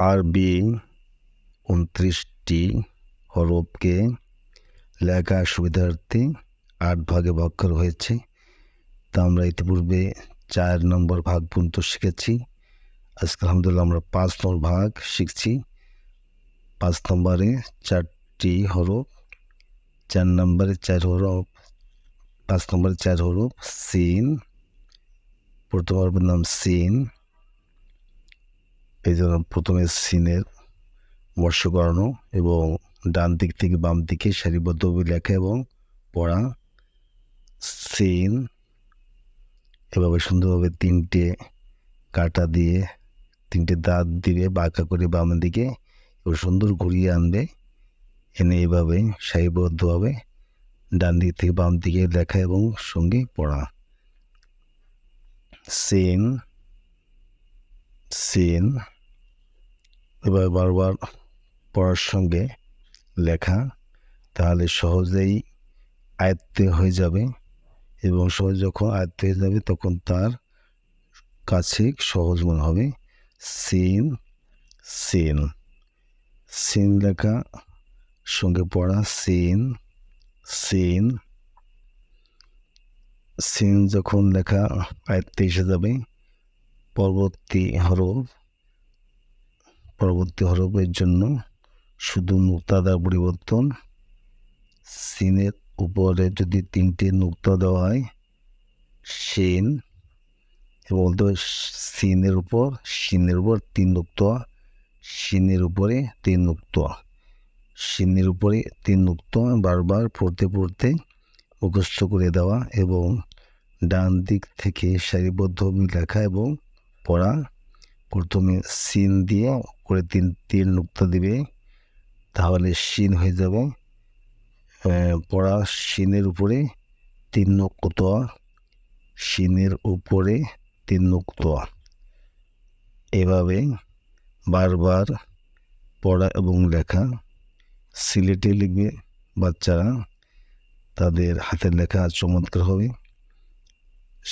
আরবি 29টি হরফকে লেখার সুবিধার্থে 8 ভাগে ভাগ করা হয়েছে। তা আমরা ইতিপূর্বে 4 নম্বর ভাগ পর্যন্ত শিখেছি। আজকে আলহামদুলিল্লাহ আমরা 5 নম্বর ভাগ শিখছি। 5 নম্বরে 4টি হরফ, 4 নম্বরে 4 হরফ, 5 নম্বরে 4 হরফ সিন। প্রথম হরফের নাম সিন। এই জন্য প্রথমে সিনের বর্ষ করানো এবং ডান দিক থেকে বাম দিকে সারিবদ্ধভাবে লেখা এবং পড়া। সিন এভাবে সুন্দরভাবে 3টে কাঁটা দিয়ে 3টে দাঁত দিয়ে বাঁকা করে বাম দিকে এবার সুন্দর ঘুরিয়ে আনবে, এনে এভাবে সারিবদ্ধভাবে ডান দিক থেকে বাম দিকে লেখা এবং সঙ্গে পড়া। সিন সিন এভাবে বারবার পড়ার সঙ্গে লেখা, তাহলে সহজেই আয়ত্তে হয়ে যাবে এবং সহজ যখন আয়ত্ত হয়ে যাবে তখন তার কাছে সহজ মনে হবে। সিন সিন সিন লেখা সঙ্গে পড়া সিন সিন। সিন যখন লেখা আয়ত্তে এসে যাবে, পরবর্তী হরফের জন্য শুধু নুক্তাদার পরিবর্তন। সিনের উপরে যদি 3টে নুক্তা দেওয়া হয় শিন, এবং বলতে হবে সিনের উপর 3 নুক্তা, শিনের উপরে 3 নুক্তা, শিনের উপরে 3 নুক্তা বারবার পড়তে পড়তে মুখস্থ করে দেওয়া এবং ডান দিক থেকে সারিবদ্ধভাবে লেখা এবং পড়া। প্রথমে সিন দিয়ে করে 3 নুক্তা দিবে, তাহলে শিন হয়ে যাবে। পড়া শিনের উপরে 3 নুক্তা, শিনের উপরে 3 নুক্তা। এভাবে বারবার পড়া এবং লেখা। সিলেটে লিখবে বাচ্চারা, তাদের হাতের লেখা চমৎকার হবে।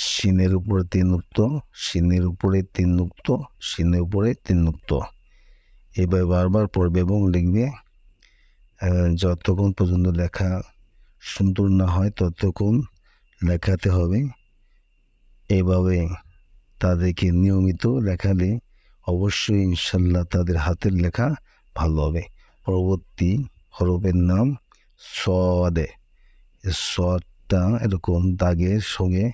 শিনের উপরে 3 নুক্তা, শিনের উপরে 3 নুক্তা, শিনের উপরে 3 নুক্তা। এভাবে বারবার পড়বে এবং লিখবে। যতক্ষণ পর্যন্ত লেখা সুন্দর না হয় ততক্ষণ লেখাতে হবে। এভাবে তাদেরকে নিয়মিত লেখালে অবশ্যই ইনশাল্লাহ তাদের হাতের লেখা ভালো হবে। পরবর্তী হরফের নাম সদে। সদটা এরকম দাগের সঙ্গে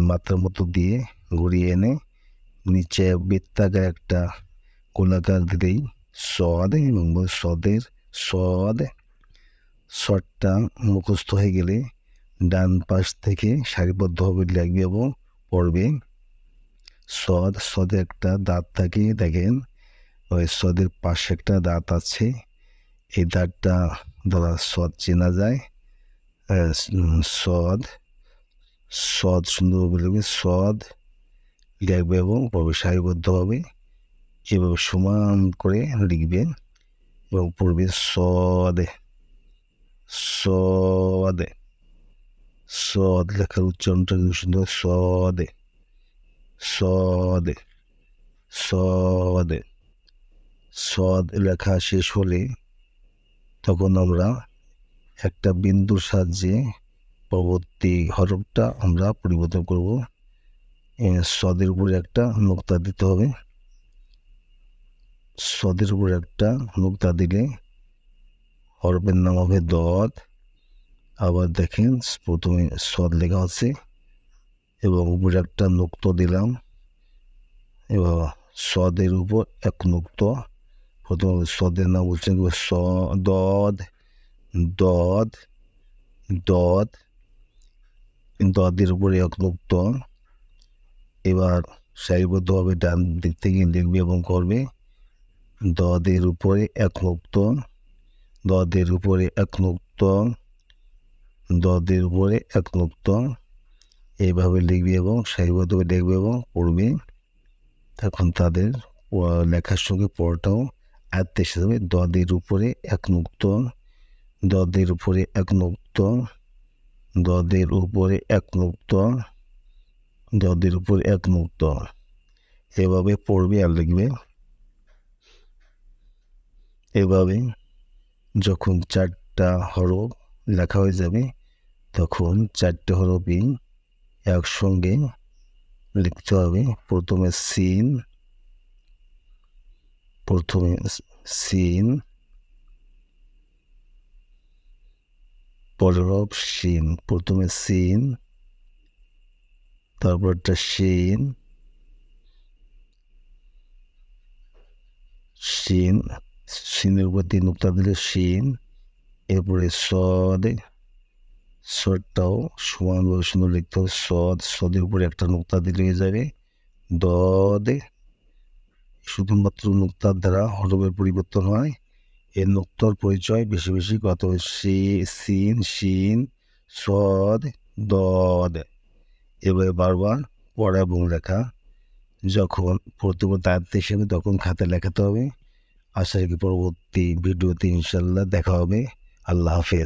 মাত্রার মতো দিয়ে ঘুরিয়ে এনে নিচে বৃত্তাকার একটা গোলাকার দিলেই সদ, এবং সদটা মুখস্থ হয়ে গেলে ডান পাশ থেকে সারিবদ্ধভাবে লিখবে এবং পড়বে। সদে একটা দাঁত থাকে, দেখেন ওই সদের পাশে একটা দাঁত আছে, এই দাঁতটা দ্বারা সদ চেনা যায়। সদ সুন্দরভাবে লিখবে, সদ লিখবে এবং পড়বে সারিবদ্ধভাবে, এভাবে সমান করে লিখবে এবং পড়বে সদে। সদ লেখার উচ্চারণটা খুব সুন্দর, সদে সদে সদে। সদ লেখা শেষ হলে তখন আমরা একটা বিন্দুর সাহায্যে পরবর্তী হরফটা আমরা পরিবর্তন করব। সদের উপরে একটা নুক্তা দিতে হবে। সদের উপরে একটা নুক্তা দিলে হরফের নাম হবে দদ। আবার দেখেন প্রথমে সদ লেখা আছে এবং উপরে একটা নুক্তা দিলাম, এবার সদের উপর এক নুক্তা। প্রথমে সদের নাম বলছেন দদ দদ দদ, দদের উপরে এক নুক্তা। এবার সারিবদ্ধভাবে ডান দিক থেকে লিখবে এবং করবে দদের উপরে এক নুক্তা, দদের উপরে এক নুক্তা, দদের উপরে এক নুক্তা। এইভাবে লিখবে এবং সারিবদ্ধভাবে লিখবে এবং পড়বে। তখন তাদের লেখার সঙ্গে পড়াটাও আয়ত্তে এসে যাবে। দদের উপরে এক নুক্তা, দদের উপরে এক নুক্তা, দদের উপরে এক নুক্তা, দদের উপরে এক নুক্তা। এভাবে পড়বে আর লিখবে। এভাবে যখন 4টা হরফ লেখা হয়ে যাবে তখন 4টে হরফই একসঙ্গে লিখতে হবে। প্রথমে সিন, পরের হরফ শিন। প্রথমে সিন, তারপর একটা শিন, শিনের উপর 3 নুক্তা দিলে শিন। এরপরে সদটাও সমানভাবে সুন্দর লিখতে হবে। সদের উপরে একটা নুক্তা দিলে হয়ে যাবে দদ। শুধুমাত্র নুক্তার দ্বারা হরফের পরিবর্তন হয়। এই নুক্তার পরিচয় বেশি বেশি কত সিন, শিন, সদ, দদ। এভাবে বারবার পড়া এবং লেখা। যখন পড়তে পড়তে আয়ত্ত হিসেবে তখন খাতায় লেখাতে হবে। আশা করি পরবর্তী ভিডিওতে ইনশাল্লাহ দেখা হবে। আল্লাহ হাফেজ।